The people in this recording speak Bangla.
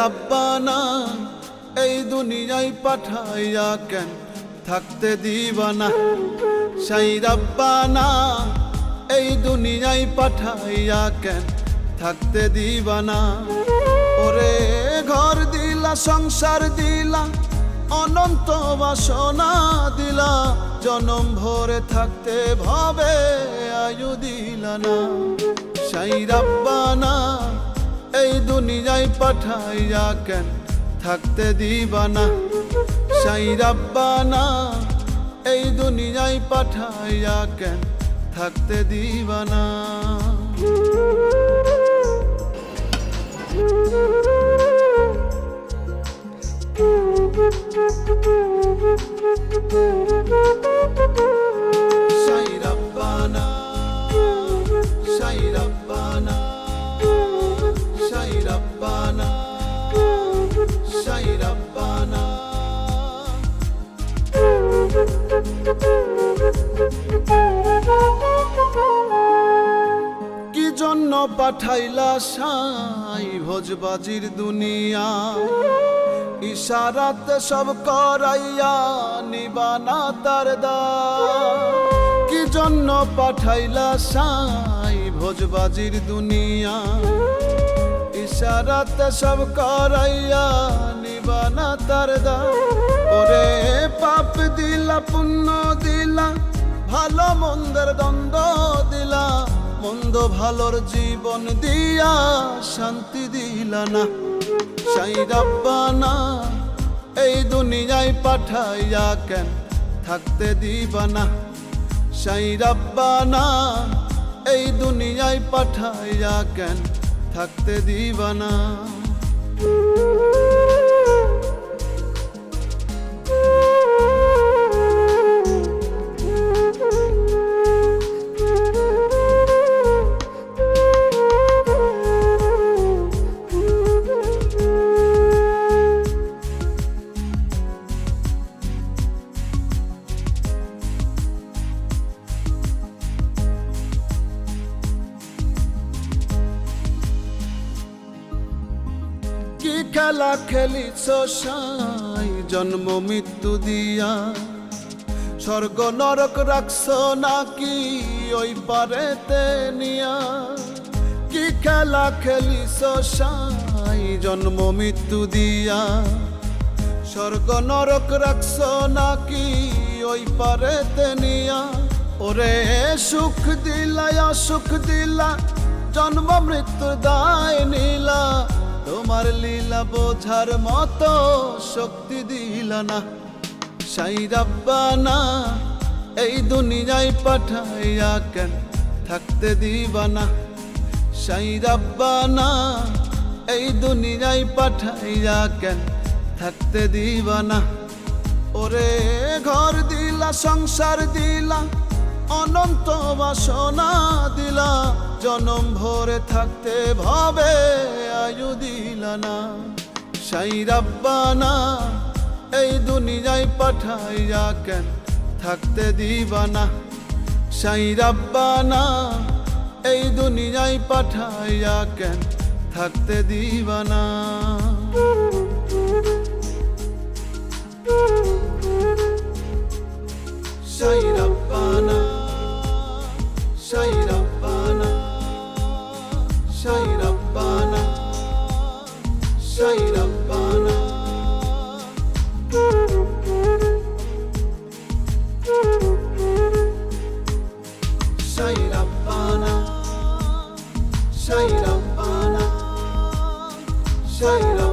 রাব্বানা এই দুনিয়ায় পাঠাইয়া কেন থাকতে দিবানা। সাই রাব্বানা এই দুনিয়ায় পাঠাইয়া কেন থাকতে দিবানা। ওরে ঘর দিলা, সংসার দিলা, অনন্ত বাসনা দিলা, জনম ভরে থাকতে ভাবে আয়ু দিলা না। সাই রাব্বানা এই দুনিয়ায় পাঠাইয়া কেন থাকতে দিবানা। সাই রাব্বানা এই দুনিয়ায় পাঠাইয়া কেন থাকতে দিবানা। সাই রাব্বানা, সাই রাব্বানা, সাই রাব্বানা, সাই রাব্বানা। কি জন্য পাঠাইলা সাই ভোজবাজির দুনিয়া, ইশারাতে সব করাইয়া নিবানা তার দায়। কি জন্য পাঠাইলা সাই ভোজবাজির দুনিয়া, ইশারাতে সব করাইয়া নিবানা তার দায়। ওরে পাপ দিলা, পুণ্য দিলা, ভালো মন্দের দ্বন্দ্ব দিলা, মন্দ ভালোর জীবন দিয়া শান্তি দিলা না। সাই রাব্বানা এই দুনিয়ায় পাঠাইয়া কেন থাকতে দিবানা। সাই রাব্বানা এই দুনিয়ায় পাঠাইয়া কেন থাকতে দিবানা। কি খেলা খেলিছ সাই জন্ম মৃত্যু দিয়া, স্বর্গ নরক রাখছ নাকি ওই পারেতে নিয়া। কি খেলা খেলিছ সাই জন্ম মৃত্যু দিয়া, স্বর্গ নরক রাখছ নাকি ওই পারেতে নিয়া। ওরে সুখ দিলা, অসুখ দিলা, জন্ম মৃত্যুর দায় নিলা, তোমার লীলা বোঝার মতো শক্তি দিলা না। সাই রাব্বানা এই দুনিয়ায় পাঠাইয়া কেন থাকতে দিবানা। সাই রাব্বানা এই দুনিয়ায় পাঠাইয়া কেন থাকতে দিবানা। ওরে ঘর দিলা, সংসার দিলা, অনন্ত বাসনা দিলা, জনম ভরে থাকতে ভাবে আয়ু দিলা না। সাই রাব্বানা এই দুনিয়ায় পাঠাইয়া কেন থাকতে দিবানা। সাই রাব্বানা এই দুনিয়ায় পাঠাইয়া কেন থাকতে দিবানা। সাই রাব্বানা, সাই রাব্বানা, সাই রাব্বানা, সাই রাব্বানা। সাই রাব্বানা, সাই রাব্বানা, সাই রাব্বানা।